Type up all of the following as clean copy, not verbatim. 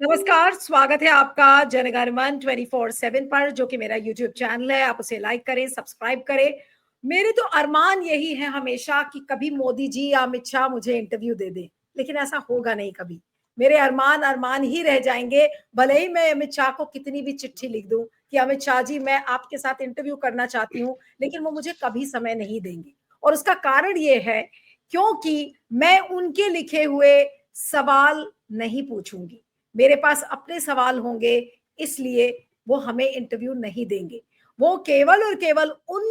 नमस्कार, स्वागत है आपका जनगणमन 24/7 पर, जो कि मेरा यूट्यूब चैनल है। आप उसे लाइक करें, सब्सक्राइब करें। मेरे तो अरमान यही है हमेशा कि कभी मोदी जी या अमित शाह मुझे इंटरव्यू दे दें, लेकिन ऐसा होगा नहीं कभी। मेरे अरमान अरमान ही रह जाएंगे, भले ही मैं अमित शाह को कितनी भी चिट्ठी लिख दूं कि अमित शाह जी मैं आपके साथ इंटरव्यू करना चाहती हूं, लेकिन वो मुझे कभी समय नहीं देंगे। और उसका कारण ये है क्योंकि मैं उनके लिखे हुए सवाल नहीं पूछूंगी। मेरे पास अपने सवाल होंगे, इसलिए वो हमें इंटरव्यू नहीं देंगे। वो केवल और केवल उन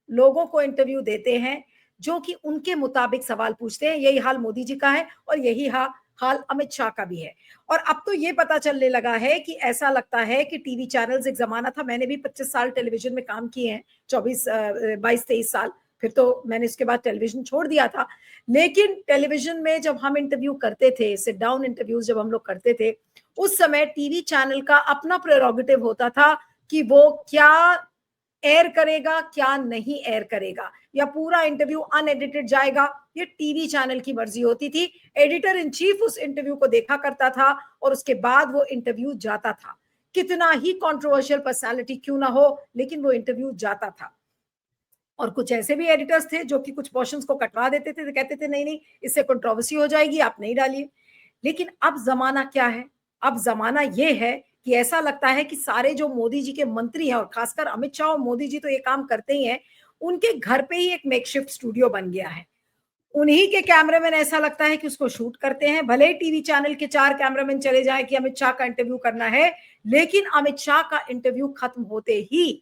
लोगों को इंटरव्यू देते हैं जो कि उनके मुताबिक सवाल पूछते हैं। यही हाल मोदी जी का है और यही हाल अमित शाह का भी है। और अब तो ये पता चलने लगा है कि ऐसा लगता है कि टीवी चैनल्स, एक जमाना था, मैंने भी 25 साल टेलीविजन में काम किए हैं, 22-23 साल। फिर तो मैंने उसके बाद टेलीविजन छोड़ दिया था। लेकिन टेलीविजन में जब हम इंटरव्यू करते थे, सिट डाउन इंटरव्यूज जब हम लोग करते थे, उस समय टीवी चैनल का अपना प्रेरोगेटिव होता था कि वो क्या एयर करेगा, क्या नहीं एयर करेगा, या पूरा इंटरव्यू अनएडिटेड जाएगा, ये टीवी चैनल की मर्जी होती थी। एडिटर इन चीफ उस इंटरव्यू को देखा करता था और उसके बाद वो इंटरव्यू जाता था। कितना ही कंट्रोवर्शियल पर्सनालिटी क्यों ना हो, लेकिन वो इंटरव्यू जाता था। और कुछ ऐसे भी एडिटर्स थे जो कि कुछ पोर्शंस को कटवा देते थे, तो कहते थे नहीं नहीं, इससे कंट्रोवर्सी हो जाएगी, आप नहीं डालिए। लेकिन अब जमाना क्या है? अब जमाना ये है कि ऐसा लगता है कि सारे जो मोदी जी के मंत्री हैं, और खासकर अमित शाह और मोदी जी तो ये काम करते ही हैं, उनके घर पे ही एक मेकशिफ्ट स्टूडियो बन गया है। उन्हीं के कैमरामैन, ऐसा लगता है कि उसको शूट करते हैं। भले ही टीवी चैनल के 4 कैमरामैन चले जाए कि अमित शाह का इंटरव्यू करना है, लेकिन अमित शाह का इंटरव्यू खत्म होते ही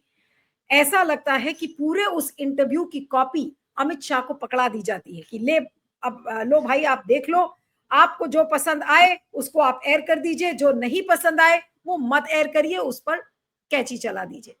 ऐसा लगता है कि पूरे उस इंटरव्यू की कॉपी अमित शाह को पकड़ा दी जाती है कि ले, अब लो भाई, आप देख लो, आपको जो पसंद आए उसको आप एयर कर दीजिए, जो नहीं पसंद आए वो मत एयर करिए, उस पर कैची चला दीजिए।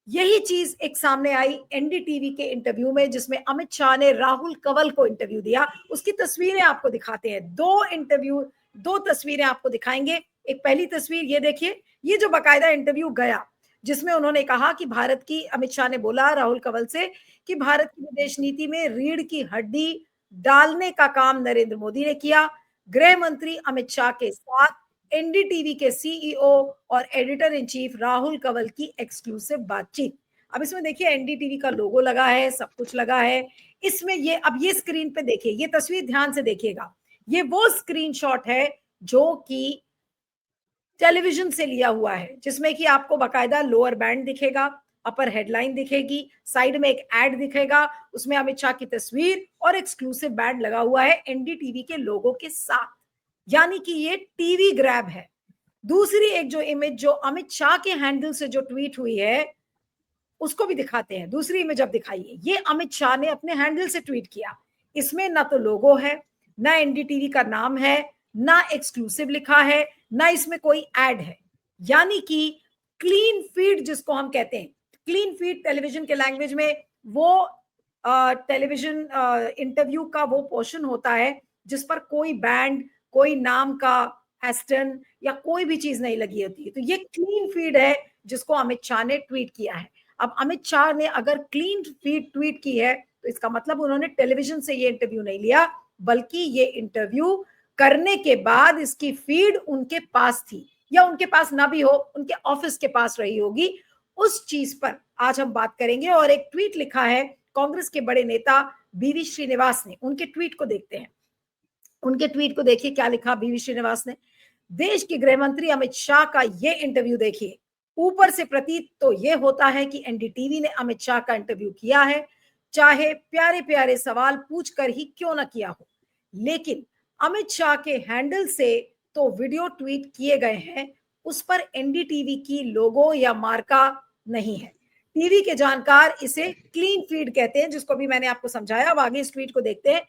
यही चीज एक सामने आई एनडीटीवी के इंटरव्यू में, जिसमें अमित शाह ने राहुल कंवल को इंटरव्यू दिया। उसकी तस्वीरें आपको दिखाते हैं, दो तस्वीरें आपको दिखाएंगे। एक पहली तस्वीर ये देखिए, ये जो बकायदा इंटरव्यू गया, जिसमें उन्होंने कहा कि भारत की, अमित शाह ने बोला राहुल कंवल से कि भारत की विदेश नीति में रीढ़ की हड्डी डालने का काम नरेंद्र मोदी ने किया। गृह मंत्री अमित शाह के साथ एनडीटीवी के सीईओ और editor in chief Rahul Kanwal की एक्सक्लूसिव बातचीत। अब इसमें देखिए एनडीटीवी का लोगो लगा है, सब कुछ लगा है इसमें। ये अब ये स्क्रीन पे देखिए, ये तस्वीर ध्यान से देखिएगा, ये वो स्क्रीनशॉट है जो कि टेलीविजन से लिया हुआ है, जिसमें कि आपको बकायदा लोअर बैंड दिखेगा, अपर हेडलाइन दिखेगी, साइड में एक एड दिखेगा, उसमें अमित शाह की तस्वीर और एक्सक्लूसिव बैंड लगा हुआ है एनडीटीवी के लोगो के साथ। यानी कि ये टीवी ग्रैब है। दूसरी एक जो इमेज जो अमित शाह के हैंडल से जो ट्वीट हुई है, उसको भी दिखाते हैं। दूसरी इमेज अब दिखाइए, ये अमित शाह ने अपने हैंडल से ट्वीट किया। इसमें ना तो लोगो है, ना एनडीटीवी का नाम है, ना एक्सक्लूसिव लिखा है, ना इसमें कोई एड है। यानी कि क्लीन फीड जिसको हम कहते हैं, क्लीन फीड टेलीविजन के लैंग्वेज में वो टेलीविजन इंटरव्यू का वो पोर्शन होता है जिस पर कोई बैंड, कोई नाम का एस्टन या कोई भी चीज नहीं लगी होती है। तो ये क्लीन फीड है जिसको अमित शाह ने ट्वीट किया है। अब अमित शाह ने अगर क्लीन फीड ट्वीट की है, तो इसका मतलब उन्होंने टेलीविजन से ये इंटरव्यू नहीं लिया, बल्कि ये इंटरव्यू करने के बाद इसकी फीड उनके पास थी, या उनके पास ना भी हो, उनके ऑफिस के पास रही होगी। उस चीज पर आज हम बात करेंगे। और एक ट्वीट लिखा है कांग्रेस के बड़े नेता बीवी श्रीनिवास ने, उनके ट्वीट को देखते हैं। उनके ट्वीट को देखिए, क्या लिखा बीवी श्रीनिवास ने। देश के गृह मंत्री अमित शाह का ये इंटरव्यू देखिए। ऊपर से प्रतीत तो ये होता है कि एनडीटीवी ने अमित शाह का इंटरव्यू किया है, चाहे प्यारे प्यारे सवाल पूछकर ही क्यों ना किया हो। लेकिन अमित शाह के हैंडल से तो वीडियो ट्वीट किए गए हैं, उस पर एनडीटीवी की लोगो या मार्का नहीं है। टीवी के जानकार इसे क्लीन फीड कहते हैं, जिसको भी मैंने आपको समझाया। अब आगे इस ट्वीट को देखते हैं।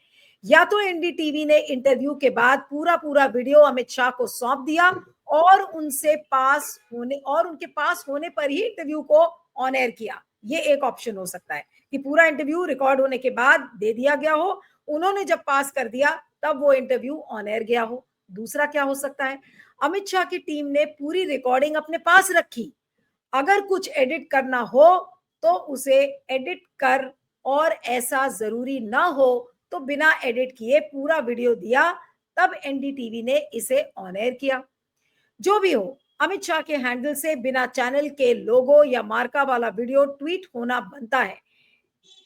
या तो एनडीटीवी ने इंटरव्यू के बाद पूरा पूरा वीडियो अमित शाह को सौंप दिया और उनके पास होने पर ही इंटरव्यू को ऑन एयर किया। ये एक ऑप्शन हो सकता है कि पूरा इंटरव्यू रिकॉर्ड होने के बाद दे दिया गया हो, उन्होंने जब पास कर दिया तब वो इंटरव्यू ऑन एयर गया हो। दूसरा क्या हो सकता है, अमित शाह की टीम ने पूरी रिकॉर्डिंग अपने पास रखी, अगर कुछ एडिट करना हो तो उसे एडिट कर, और ऐसा जरूरी ना हो तो बिना एडिट किए पूरा वीडियो दिया, तब एनडीटीवी ने इसे ऑन एयर किया। जो भी हो, अमित शाह के हैंडल से बिना चैनल के लोगो या मार्का वाला वीडियो ट्वीट होना बनता है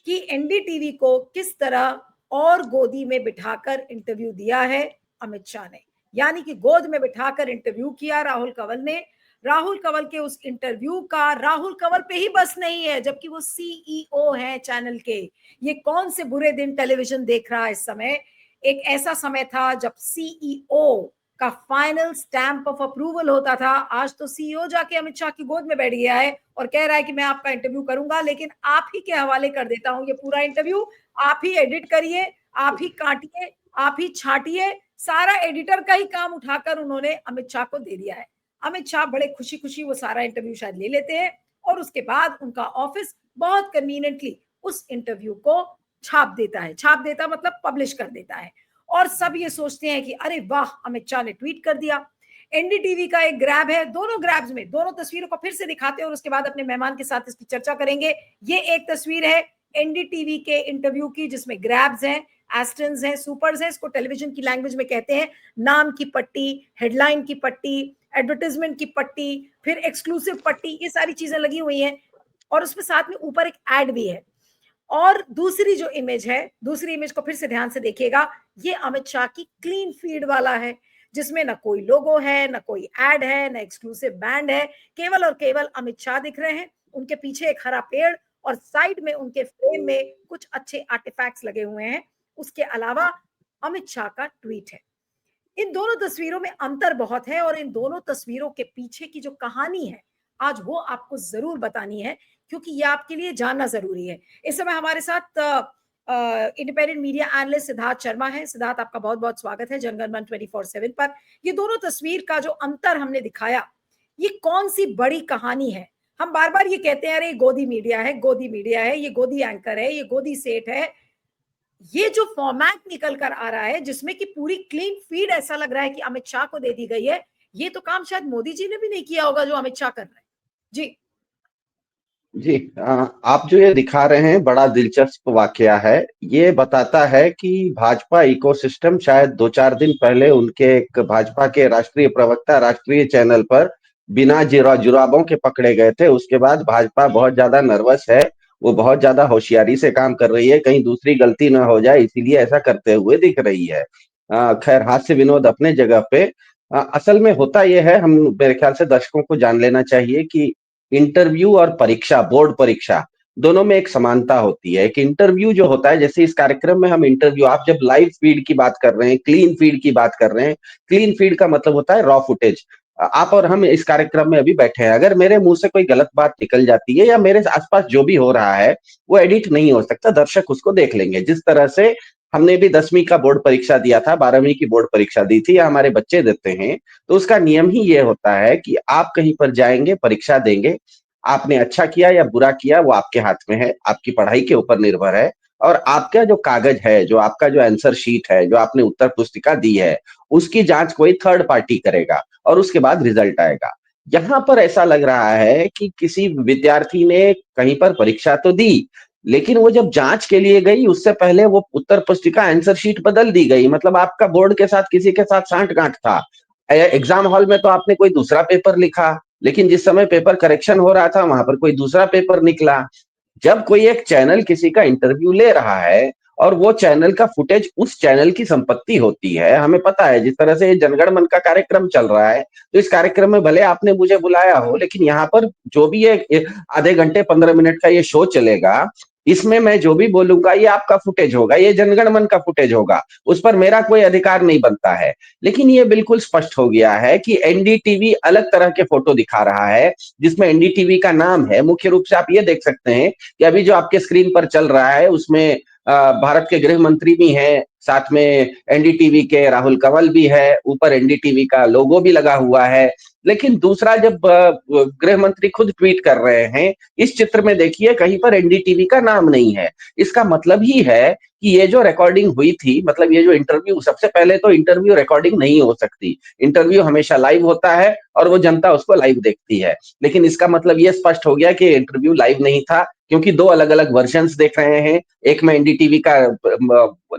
कि एनडीटीवी को किस तरह और गोदी में बिठाकर इंटरव्यू दिया है अमित शाह ने, यानी कि गोद में बिठाकर इंटरव्यू किया राहुल कंवल ने। राहुल कंवल के उस इंटरव्यू का राहुल कंवल पे ही बस नहीं है, जबकि वो सीईओ हैं चैनल के। ये कौन से बुरे दिन टेलीविजन देख रहा है इस समय। एक ऐसा समय था जब सीईओ का फाइनल स्टैंप ऑफ अप्रूवल होता था। आज तो सीईओ जाके अमित शाह की गोद में बैठ गया है और कह रहा है कि मैं आपका इंटरव्यू करूंगा, लेकिन आप ही के हवाले कर देता हूं ये पूरा इंटरव्यू। आप ही एडिट करिए, आप ही काटिए, आप ही छाटिए। सारा एडिटर का ही काम उठाकर उन्होंने अमित शाह को दे दिया है। अमित शाह बड़े खुशी खुशी वो सारा इंटरव्यू शायद ले लेते हैं और उसके बाद उनका ऑफिस बहुत कन्वीनियंटली उस इंटरव्यू को छाप देता है। छाप देता मतलब पब्लिश कर देता है और सब ये सोचते हैं कि अरे वाह, अमित शाह ने ट्वीट कर दिया। एनडीटीवी का एक ग्रैब है, दोनों ग्रैब्स में दोनों तस्वीरों को फिर से दिखाते हैं और उसके बाद अपने मेहमान के साथ इसकी चर्चा करेंगे। ये एक तस्वीर है एनडीटीवी के इंटरव्यू की जिसमें ग्रैब्स हैं, एस्टन्स हैं, सुपर्स हैं, इसको टेलीविजन की लैंग्वेज में कहते हैं। नाम की पट्टी, हेडलाइन की पट्टी, एडवर्टाइजमेंट की पट्टी, फिर एक्सक्लूसिव पट्टी, ये सारी चीजें लगी हुई हैं और उसमें साथ में ऊपर एक एड भी है। और दूसरी जो इमेज है, दूसरी इमेज को फिर से ध्यान से देखिएगा, ये अमित शाह की क्लीन फीड वाला है जिसमें ना कोई लोगो है, ना कोई एड है, ना एक्सक्लूसिव बैंड है, केवल और केवल अमित शाह दिख रहे हैं। उनके पीछे एक हरा पेड़ और साइड में उनके फ्रेम में कुछ अच्छे आर्टिफैक्ट्स लगे हुए हैं। उसके अलावा अमित शाह का ट्वीट है। इन दोनों तस्वीरों में अंतर बहुत है और इन दोनों तस्वीरों के पीछे की जो कहानी है आज वो आपको जरूर बतानी है, क्योंकि ये आपके लिए जानना जरूरी है। इस समय हमारे साथ independent media analyst Siddharth Sharma है। सिद्धार्थ, आपका बहुत बहुत स्वागत है जनगण मन 24/7 पर। ये दोनों तस्वीर का जो अंतर हमने दिखाया, ये कौन सी बड़ी कहानी है। हम बार बार ये कहते हैं अरे गोदी मीडिया है, गोदी मीडिया है, ये गोदी एंकर है, ये गोदी सेठ है। ये जो फॉर्मेट निकल कर आ रहा है जिसमें कि पूरी क्लीन फीड ऐसा लग रहा है कि अमित शाह को दे दी गई है, ये तो काम शायद मोदी जी ने भी नहीं किया होगा जो अमित शाह कर रहे हैं। जी जी। आप जो ये दिखा रहे हैं बड़ा दिलचस्प वाकया है। ये बताता है कि भाजपा इकोसिस्टम शायद 2-4 दिन पहले उनके एक भाजपा के राष्ट्रीय प्रवक्ता राष्ट्रीय चैनल पर बिना जुराबों के पकड़े गए थे। उसके बाद भाजपा बहुत ज्यादा नर्वस है, वो बहुत ज्यादा होशियारी से काम कर रही है, कहीं दूसरी गलती ना हो जाए, इसीलिए ऐसा करते हुए दिख रही है। खैर, हास्य विनोद अपने जगह पे। असल में होता यह है, हम मेरे ख्याल से दर्शकों को जान लेना चाहिए कि इंटरव्यू और परीक्षा, बोर्ड परीक्षा, दोनों में एक समानता होती है। एक इंटरव्यू जो होता है, जैसे इस कार्यक्रम में हम इंटरव्यू, आप जब लाइव फीड की बात कर रहे हैं, क्लीन फीड की बात कर रहे हैं, क्लीन फीड का मतलब होता है रॉ फुटेज। आप और हम इस कार्यक्रम में अभी बैठे हैं, अगर मेरे मुंह से कोई गलत बात निकल जाती है या मेरे आसपास जो भी हो रहा है वो एडिट नहीं हो सकता, दर्शक उसको देख लेंगे। जिस तरह से हमने भी 10वीं का बोर्ड परीक्षा दिया था, 12वीं की बोर्ड परीक्षा दी थी, या हमारे बच्चे देते हैं, तो उसका नियम ही ये होता है कि आप कहीं पर जाएंगे, परीक्षा देंगे, आपने अच्छा किया या बुरा किया वो आपके हाथ में है, आपकी पढ़ाई के ऊपर निर्भर है। और आपका जो कागज है, जो आपका जो आंसर शीट है, जो आपने उत्तर पुस्तिका दी है, उसकी जांच कोई थर्ड पार्टी करेगा और उसके बाद रिजल्ट आएगा। यहाँ पर ऐसा लग रहा है कि किसी विद्यार्थी ने कहीं पर परीक्षा तो दी, लेकिन वो जब जांच के लिए गई उससे पहले वो उत्तर पुस्तिका आंसर शीट बदल दी गई। मतलब आपका बोर्ड के साथ किसी के साथ सांठ-गांठ था। एग्जाम हॉल में तो आपने कोई दूसरा पेपर लिखा, लेकिन जिस समय पेपर करेक्शन हो रहा था वहां पर कोई दूसरा पेपर निकला। जब कोई एक चैनल किसी का इंटरव्यू ले रहा है और वो चैनल का फुटेज उस चैनल की संपत्ति होती है, हमें पता है जिस तरह से ये जनगण मन का कार्यक्रम चल रहा है, तो इस कार्यक्रम में भले आपने मुझे बुलाया हो, लेकिन यहाँ पर जो भी ये आधे घंटे 15 मिनट का ये शो चलेगा, इसमें मैं जो भी बोलूंगा ये आपका फुटेज होगा, ये जनगण मन का फुटेज होगा, उस पर मेरा कोई अधिकार नहीं बनता है। लेकिन ये बिल्कुल स्पष्ट हो गया है कि एनडीटीवी अलग तरह के फोटो दिखा रहा है, जिसमें एनडीटीवी का नाम है। मुख्य रूप से आप ये देख सकते हैं कि अभी जो आपके स्क्रीन पर चल रहा है उसमें भारत के गृह मंत्री भी हैं, साथ में एनडीटीवी के राहुल कंवल भी है, ऊपर एनडीटीवी का लोगो भी लगा हुआ है। लेकिन दूसरा, जब गृह मंत्री खुद ट्वीट कर रहे हैं, इस चित्र में देखिए कहीं पर एनडीटीवी का नाम नहीं है। इसका मतलब ही है कि ये जो रिकॉर्डिंग हुई थी, मतलब ये जो इंटरव्यू, सबसे पहले तो इंटरव्यू रिकॉर्डिंग नहीं हो सकती, इंटरव्यू हमेशा लाइव होता है और वो जनता उसको लाइव देखती है। लेकिन इसका मतलब ये स्पष्ट हो गया कि इंटरव्यू लाइव नहीं था, क्योंकि दो अलग अलग वर्जन्स देख रहे हैं। एक में एनडीटीवी का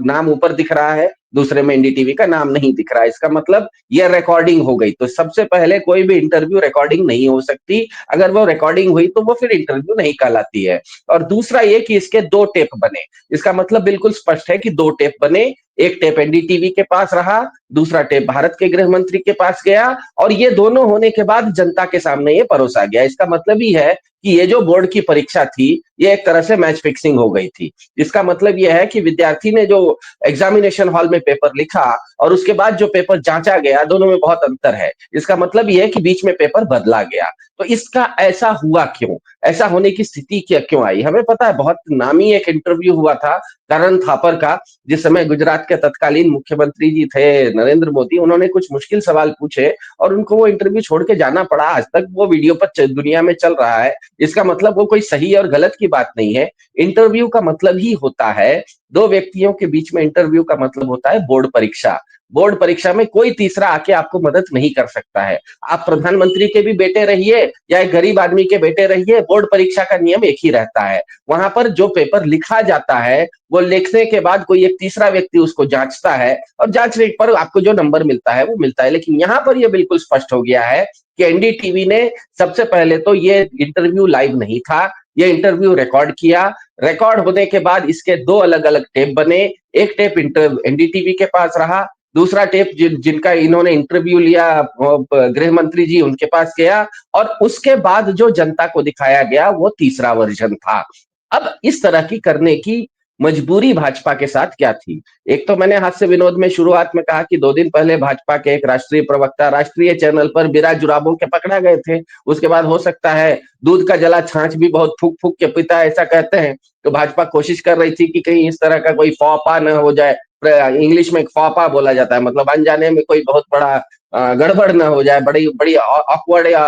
नाम ऊपर दिख रहा है, दूसरे में एनडीटीवी का नाम नहीं दिख रहा है। इसका मतलब ये रिकॉर्डिंग हो गई। तो सबसे पहले कोई भी इंटरव्यू रिकॉर्डिंग नहीं हो सकती। अगर वो रिकॉर्डिंग हुई तो वो फिर इंटरव्यू नहीं कहलाती है। और दूसरा ये कि इसके दो टेप बने। इसका मतलब बिल्कुल स्पष्ट है कि दो टेप बने। एक टेप एनडीटीवी के पास रहा, दूसरा टेप भारत के गृह मंत्री के पास गया, और ये दोनों होने के बाद जनता के सामने ये परोसा गया। इसका मतलब ही है कि ये जो बोर्ड की परीक्षा थी, ये एक तरह से मैच फिक्सिंग हो गई थी। इसका मतलब यह है कि विद्यार्थी ने जो एग्जामिनेशन हॉल में पेपर लिखा और उसके बाद जो पेपर जांचा गया, दोनों में बहुत अंतर है। इसका मतलब यह है कि बीच में पेपर बदला गया। तो इसका ऐसा हुआ क्यों? ऐसा होने की स्थिति क्यों आई? हमें पता है, बहुत नामी एक इंटरव्यू हुआ था करण थापर का, जिस समय गुजरात के तत्कालीन मुख्यमंत्री जी थे नरेंद्र मोदी। उन्होंने कुछ मुश्किल सवाल पूछे और उनको वो इंटरव्यू छोड़ के जाना पड़ा। आज तक वो वीडियो पर दुनिया में चल रहा है। इसका मतलब वो कोई सही और गलत की बात नहीं है। इंटरव्यू का मतलब ही होता है, दो व्यक्तियों के बीच में इंटरव्यू का मतलब होता है बोर्ड परीक्षा। बोर्ड परीक्षा में कोई तीसरा आके आपको मदद नहीं कर सकता है। आप प्रधानमंत्री के भी बेटे रहिए या एक गरीब आदमी के बेटे रहिए, बोर्ड परीक्षा का नियम एक ही रहता है। वहां पर जो पेपर लिखा जाता है, वो लिखने के बाद कोई एक तीसरा व्यक्ति उसको जांचता है, और जांचने पर आपको जो नंबर मिलता है वो मिलता है। लेकिन यहाँ पर यह बिल्कुल स्पष्ट हो गया है कि एनडीटीवी ने सबसे पहले तो ये इंटरव्यू लाइव नहीं था, ये इंटरव्यू रिकॉर्ड किया। रिकॉर्ड होने के बाद इसके दो अलग अलग टेप बने। एक टेप एनडीटीवी के पास रहा, दूसरा टेप जिनका इन्होंने इंटरव्यू लिया गृह मंत्री जी, उनके पास गया, और उसके बाद जो जनता को दिखाया गया वो तीसरा वर्जन था। अब इस तरह की करने की मजबूरी भाजपा के साथ क्या थी? एक तो मैंने हास्य विनोद में शुरुआत में कहा कि 2 दिन पहले भाजपा के एक राष्ट्रीय प्रवक्ता राष्ट्रीय चैनल पर बिना जुराबों के पकड़ा गए थे। उसके बाद हो सकता है दूध का जला छाछ भी बहुत फूक फूक के पीता है, ऐसा कहते हैं। तो भाजपा कोशिश कर रही थी कि कहीं इस तरह का कोई फौपा न हो जाए। इंग्लिश में एक फौपा बोला जाता है, मतलब अनजाने में कोई बहुत बड़ा गड़बड़ न हो जाए, बड़ी बड़ी ऑकवर्ड या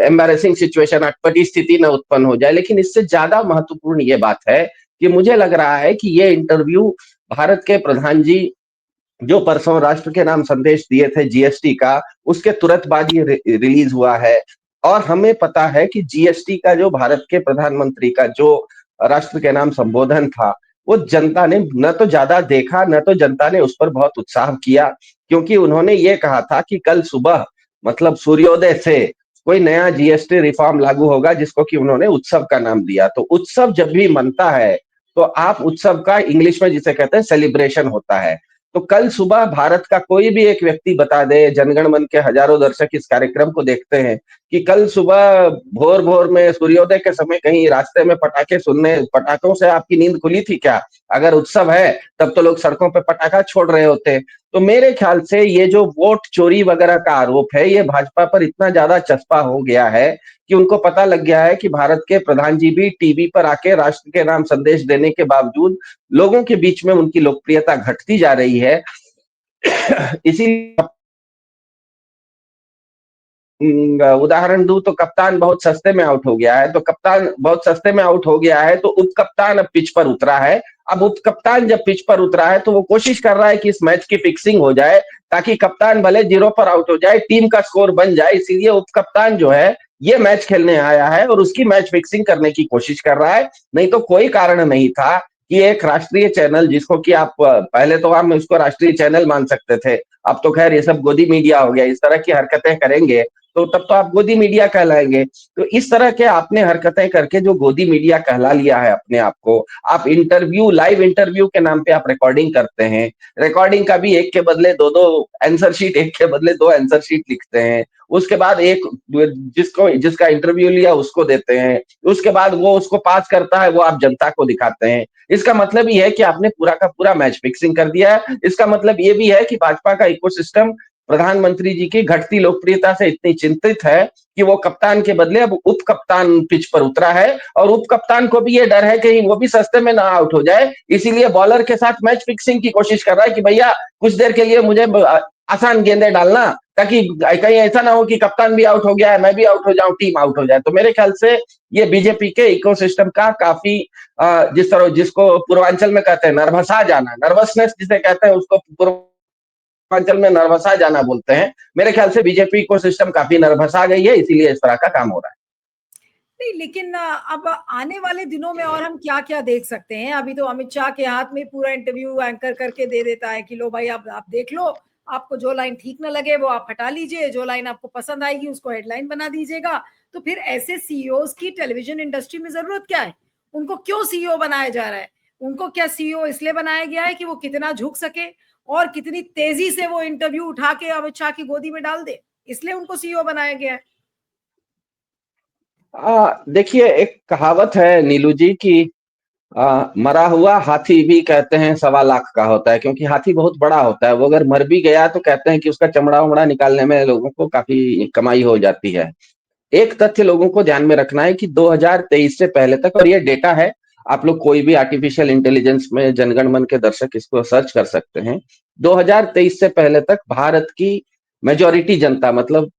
एम्बैरेसिंग सिचुएशन, अटपटी स्थिति न उत्पन्न हो जाए। लेकिन इससे ज्यादा महत्वपूर्ण ये बात है कि मुझे लग रहा है कि ये इंटरव्यू भारत के प्रधान जी जो परसों राष्ट्र के नाम संदेश दिए थे जीएसटी का, उसके तुरंत बाद ये रिलीज हुआ है। और हमें पता है कि जीएसटी का जो भारत के प्रधानमंत्री का जो राष्ट्र के नाम संबोधन था, वो जनता ने न तो ज्यादा देखा, न तो जनता ने उस पर बहुत उत्साह किया। क्योंकि उन्होंने ये कहा था कि कल सुबह, मतलब सूर्योदय से, कोई नया जीएसटी रिफॉर्म लागू होगा, जिसको कि उन्होंने उत्सव का नाम दिया। तो उत्सव जब भी मनता है तो आप उत्सव का इंग्लिश में जिसे कहते हैं सेलिब्रेशन होता है। तो कल सुबह भारत का कोई भी एक व्यक्ति बता दे, जनगण मन के हजारों दर्शक इस कार्यक्रम को देखते हैं, कि कल सुबह भोर भोर में सूर्योदय के समय कहीं रास्ते में पटाखे सुनने, पटाखों से आपकी नींद खुली थी क्या? अगर उत्सव है तब तो लोग सड़कों पे पटाखा छोड़ रहे होते। तो मेरे ख्याल से ये जो वोट चोरी वगैरह का आरोप है, ये भाजपा पर इतना ज्यादा चस्पा हो गया है कि उनको पता लग गया है कि भारत के प्रधान जी भी टीवी पर आके राष्ट्र के नाम संदेश देने के बावजूद लोगों के बीच में उनकी लोकप्रियता घटती जा रही है। इसीलिए उदाहरण दूं तो कप्तान बहुत सस्ते में आउट हो गया है। तो कप्तान बहुत सस्ते में आउट हो गया है, तो उप कप्तान अब पिच पर उतरा है। अब उप कप्तान जब पिच पर उतरा है तो वो कोशिश कर रहा है कि इस मैच की फिक्सिंग हो जाए, ताकि कप्तान भले 0 पर आउट हो जाए, टीम का स्कोर बन जाए। इसीलिए उप कप्तान जो है ये मैच खेलने आया है और उसकी मैच फिक्सिंग करने की कोशिश कर रहा है। नहीं तो कोई कारण नहीं था कि एक राष्ट्रीय चैनल, जिसको कि आप पहले तो हम इसको राष्ट्रीय चैनल मान सकते थे, अब तो खैर ये सब गोदी मीडिया हो गया, इस तरह की हरकतें करेंगे तो तब तो आप गोदी मीडिया कहलाएंगे। तो इस तरह के आपने हरकतें करके जो गोदी मीडिया कहला लिया है अपने आप को, आप इंटरव्यू, लाइव इंटरव्यू के नाम पे आप रिकॉर्डिंग करते हैं। रिकॉर्डिंग का भी एक के बदले दो दो आंसर शीट, एक के बदले दो आंसर शीट लिखते हैं। उसके बाद एक जिसका इंटरव्यू लिया उसको देते हैं। उसके बाद वो उसको पास करता है, वो आप जनता को दिखाते हैं। इसका मतलब ये है कि आपने पूरा का पूरा मैच फिक्सिंग कर दिया है। इसका मतलब ये भी है कि भाजपा का इकोसिस्टम प्रधानमंत्री जी की घटती लोकप्रियता से इतनी चिंतित है कि वो कप्तान के बदले अब उप कप्तान पिच पर उतरा है, और उप कप्तान को भी ये डर है कि वो भी सस्ते में ना आउट हो जाए। इसीलिए बॉलर के साथ मैच फिक्सिंग की कोशिश कर रहा है कि भैया कुछ देर के लिए मुझे आसान गेंदें डालना, ताकि कहीं ऐसा ना हो कि कप्तान भी आउट हो गया है, मैं भी आउट हो जाऊं, टीम आउट हो जाए। तो मेरे ख्याल से ये बीजेपी के इकोसिस्टम का काफी जिस तरह, जिसको पूर्वांचल में कहते हैं नर्वसा जाना, नर्वसनेस जिसे कहते हैं, उसको पूर्वांचल में नर्वसा जाना बोलते हैं। मेरे ख्याल से बीजेपी इकोसिस्टम काफी नर्वसा गई है, इसीलिए इस तरह का काम हो रहा है। नहीं, लेकिन अब आने वाले दिनों में और हम क्या क्या देख सकते हैं? अभी तो अमित शाह के हाथ में पूरा इंटरव्यू एंकर करके दे देता है कि लो भाई, आप देख लो, आपको जो लाइन ठीक ना लगे वो आप हटा लीजिए, जो लाइन आपको पसंद आएगी उसको हेडलाइन बना दीजिएगा। तो फिर ऐसे सीईओज की टेलीविजन इंडस्ट्री में जरूरत क्या है? उनको क्यों सीईओ बनाया जा रहा है? उनको क्या सीईओ इसलिए बनाया गया है कि वो कितना झुक सके और कितनी तेजी से वो इंटरव्यू उठा के अमित शाह की गोदी में डाल दे, इसलिए उनको सीईओ बनाया गया है। देखिए, एक कहावत है नीलू जी की, मरा हुआ हाथी भी कहते हैं 1.25 लाख का होता है, क्योंकि हाथी बहुत बड़ा होता है। वो अगर मर भी गया तो कहते हैं कि उसका चमड़ा उमड़ा निकालने में लोगों को काफी कमाई हो जाती है। एक तथ्य लोगों को ध्यान में रखना है कि 2023 से पहले तक, और ये डेटा है, आप लोग कोई भी आर्टिफिशियल इंटेलिजेंस में जनगण मन के दर्शक इसको सर्च कर सकते हैं। 2023 से पहले तक भारत की मेजोरिटी जनता, मतलब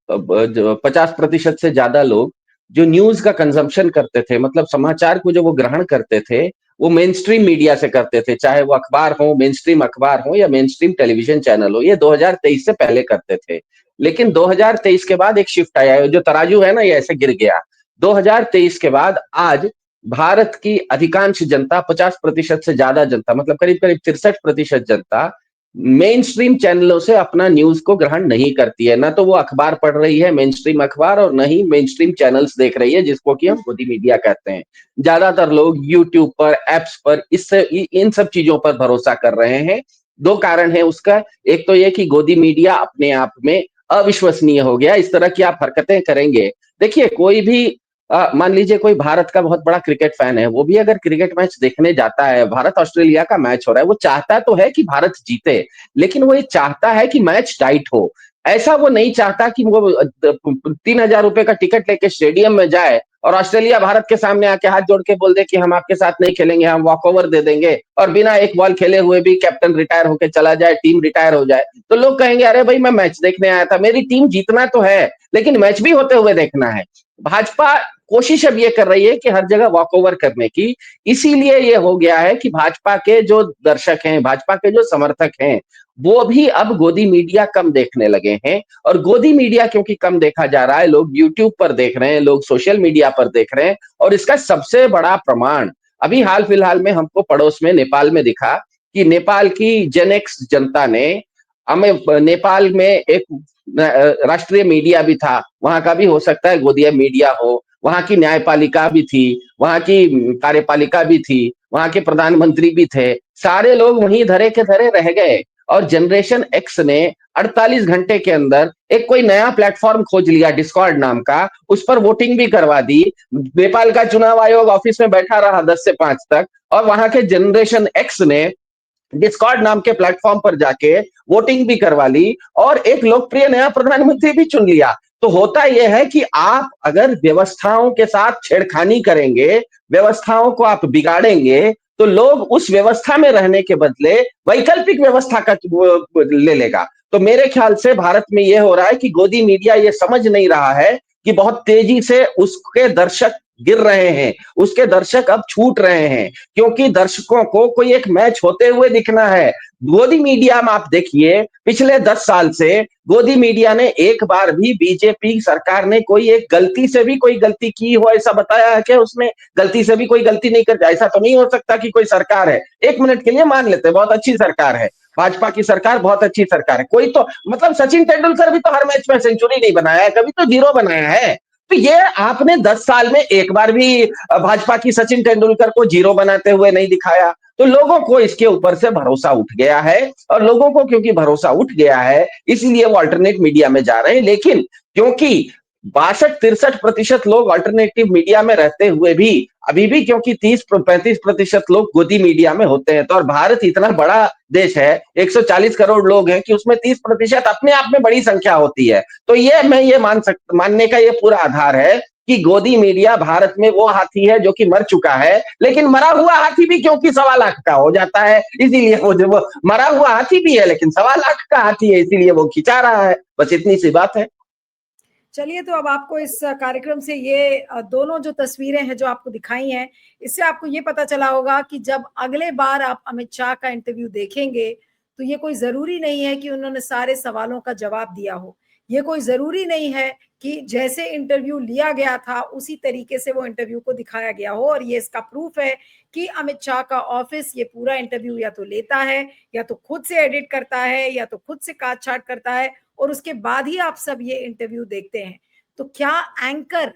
50% से ज्यादा लोग जो न्यूज का कंजम्पशन करते थे, मतलब समाचार को जो वो ग्रहण करते थे, वो मेन स्ट्रीम मीडिया से करते थे, चाहे वो अखबार हो, मेन स्ट्रीम अखबार हो या मेन स्ट्रीम टेलीविजन चैनल हो। ये 2023 से पहले करते थे। लेकिन 2023 के बाद एक शिफ्ट आया है, जो तराजू है ना, ये ऐसे गिर गया। 2023 के बाद आज भारत की अधिकांश जनता, 50% से ज्यादा जनता, मतलब करीब करीब 63% जनता मेन स्ट्रीम चैनलों से अपना न्यूज को ग्रहण नहीं करती है। ना तो वो अखबार पढ़ रही है, मेन स्ट्रीम अखबार, और न ही मेन स्ट्रीम चैनल्स देख रही है, जिसको कि हम गोदी मीडिया कहते हैं। ज्यादातर लोग यूट्यूब पर, एप्स पर, इससे इन सब चीजों पर भरोसा कर रहे हैं। दो कारण है उसका। एक तो ये कि गोदी मीडिया अपने आप में अविश्वसनीय हो गया। इस तरह की आप हरकतें करेंगे, देखिए कोई भी मान लीजिए कोई भारत का बहुत बड़ा क्रिकेट फैन है, वो भी अगर क्रिकेट मैच देखने जाता है, भारत ऑस्ट्रेलिया का मैच हो रहा है, वो चाहता तो है कि भारत जीते, लेकिन वो ये चाहता है कि मैच टाइट हो। ऐसा वो नहीं चाहता कि वो 3,000 रुपए का टिकट लेके स्टेडियम में जाए और ऑस्ट्रेलिया भारत के सामने आके हाथ जोड़ के बोल दे कि हम आपके साथ नहीं खेलेंगे, हम वॉक ओवर दे देंगे, और बिना एक बॉल खेले हुए भी कैप्टन रिटायर होके चला जाए, टीम रिटायर हो जाए। तो लोग कहेंगे अरे भाई, मैं मैच देखने आया था, मेरी टीम जीतना तो है, लेकिन मैच भी होते हुए देखना है। भाजपा कोशिश अब ये कर रही है कि हर जगह वॉक ओवर करने की। इसीलिए ये हो गया है कि भाजपा के जो दर्शक हैं, भाजपा के जो समर्थक हैं, वो भी अब गोदी मीडिया कम देखने लगे हैं। और गोदी मीडिया क्योंकि कम देखा जा रहा है, लोग यूट्यूब पर देख रहे हैं, लोग सोशल मीडिया पर देख रहे हैं। और इसका सबसे बड़ा प्रमाण अभी हाल फिलहाल में हमको पड़ोस में नेपाल में दिखा कि नेपाल की जेनेक्स जनता ने हमें, नेपाल में एक राष्ट्रीय मीडिया भी था, वहां का भी हो सकता है गोदिया मीडिया हो, वहां की न्यायपालिका भी थी, वहां की कार्यपालिका भी थी, वहां के प्रधानमंत्री भी थे, सारे लोग वहीं धरे के धरे रह गए। और जनरेशन एक्स ने 48 घंटे के अंदर एक कोई नया प्लेटफॉर्म खोज लिया, डिस्कॉर्ड नाम का, उस पर वोटिंग भी करवा दी। नेपाल का चुनाव आयोग ऑफिस में बैठा रहा 10 से 5 तक, और वहां के जनरेशन एक्स ने डिस्कॉर्ड नाम के प्लेटफॉर्म पर जाके वोटिंग भी करवा ली और एक लोकप्रिय नया प्रधानमंत्री भी चुन लिया। तो होता यह है कि आप अगर व्यवस्थाओं के साथ छेड़खानी करेंगे, व्यवस्थाओं को आप बिगाड़ेंगे, तो लोग उस व्यवस्था में रहने के बदले वैकल्पिक व्यवस्था का ले लेगा। तो मेरे ख्याल से भारत में यह हो रहा है कि गोदी मीडिया ये समझ नहीं रहा है कि बहुत तेजी से उसके दर्शक गिर रहे हैं, उसके दर्शक अब छूट रहे हैं, क्योंकि दर्शकों को कोई एक मैच होते हुए दिखना है। गोदी मीडिया में आप देखिए, पिछले 10 साल से गोदी मीडिया ने एक बार भी बीजेपी सरकार ने कोई एक गलती से भी कोई गलती की हो ऐसा बताया है क्या? उसमें गलती से भी कोई गलती नहीं करता। ऐसा तो नहीं हो सकता कि कोई सरकार है, एक मिनट के लिए मान लेते हैं बहुत अच्छी सरकार है, भाजपा की सरकार बहुत अच्छी सरकार है, कोई तो मतलब सचिन तेंदुलकर भी तो हर मैच में सेंचुरी नहीं बनाया है, कभी तो जीरो बनाया है। तो ये आपने 10 साल में एक बार भी भाजपा की सचिन तेंदुलकर को जीरो बनाते हुए नहीं दिखाया। तो लोगों को इसके ऊपर से भरोसा उठ गया है, और लोगों को क्योंकि भरोसा उठ गया है, इसलिए वो अल्टरनेट मीडिया में जा रहे हैं। लेकिन क्योंकि 62-63% लोग अल्टरनेटिव मीडिया में रहते हुए भी अभी भी, क्योंकि 30-35% लोग गोदी मीडिया में होते हैं, तो और भारत इतना बड़ा देश है, 140 करोड़ लोग हैं, कि उसमें 30% अपने आप में बड़ी संख्या होती है। तो ये मैं ये मानने का ये पूरा आधार है कि गोदी मीडिया भारत में वो हाथी है जो कि मर चुका है, लेकिन मरा हुआ हाथी भी क्योंकि 1.25 लाख का हो जाता है, इसीलिए वो मरा हुआ हाथी भी है, लेकिन 1.25 लाख का हाथी है, इसीलिए वो खिंचा रहा है। बस इतनी सी बात है। चलिए, तो अब आपको इस कार्यक्रम से ये दोनों जो तस्वीरें हैं जो आपको दिखाई हैं, इससे आपको ये पता चला होगा कि जब अगले बार आप अमित शाह का इंटरव्यू देखेंगे तो ये कोई जरूरी नहीं है कि उन्होंने सारे सवालों का जवाब दिया हो। ये कोई जरूरी नहीं है कि जैसे इंटरव्यू लिया गया था उसी तरीके से वो इंटरव्यू को दिखाया गया हो। और ये इसका प्रूफ है कि अमित शाह का ऑफिस ये पूरा इंटरव्यू या तो लेता है, या तो खुद से एडिट करता है, या तो खुद से काट छाट करता है, और उसके बाद ही आप सब ये इंटरव्यू देखते हैं। तो क्या एंकर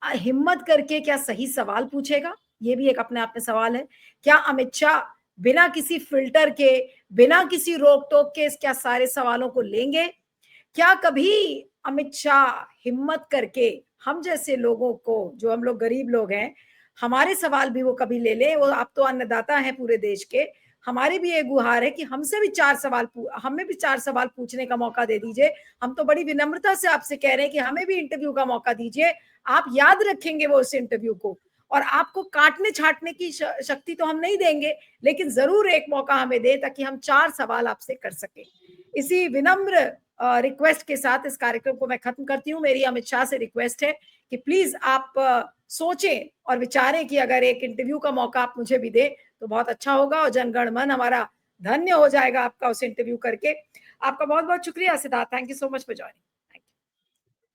हिम्मत करके क्या सही सवाल पूछेगा? ये भी एक अपने आप में सवाल है। क्या अमित शाह बिना किसी फिल्टर के, बिना किसी रोक टोक के क्या सारे सवालों को लेंगे? क्या कभी अमित शाह हिम्मत करके हम जैसे लोगों को, जो हम लोग गरीब लोग हैं, हमारे सवाल भी वो कभी ले ले? वो आप तो अन्नदाता हैं पूरे देश के, हमारी भी एक गुहार है कि हमसे भी हमें भी 4 सवाल पूछने का मौका दे दीजिए। हम तो बड़ी विनम्रता से आपसे कह रहे हैं कि हमें भी इंटरव्यू का मौका दीजिए। आप याद रखेंगे वो उस इंटरव्यू को, और आपको काटने छाटने की शक्ति तो हम नहीं देंगे, लेकिन जरूर एक मौका हमें दे ताकि हम 4 सवाल आपसे कर सकें। इसी विनम्र रिक्वेस्ट के साथ इस कार्यक्रम को मैं खत्म करती हूँ। मेरी अमित शाह से रिक्वेस्ट है कि प्लीज आप सोचें और विचारें कि अगर एक इंटरव्यू का मौका आप मुझे भी दें तो बहुत अच्छा होगा, और जनगण मन हमारा धन्य हो जाएगा आपका उस इंटरव्यू करके। आपका बहुत बहुत शुक्रिया Siddharth. Thank you so much for joining.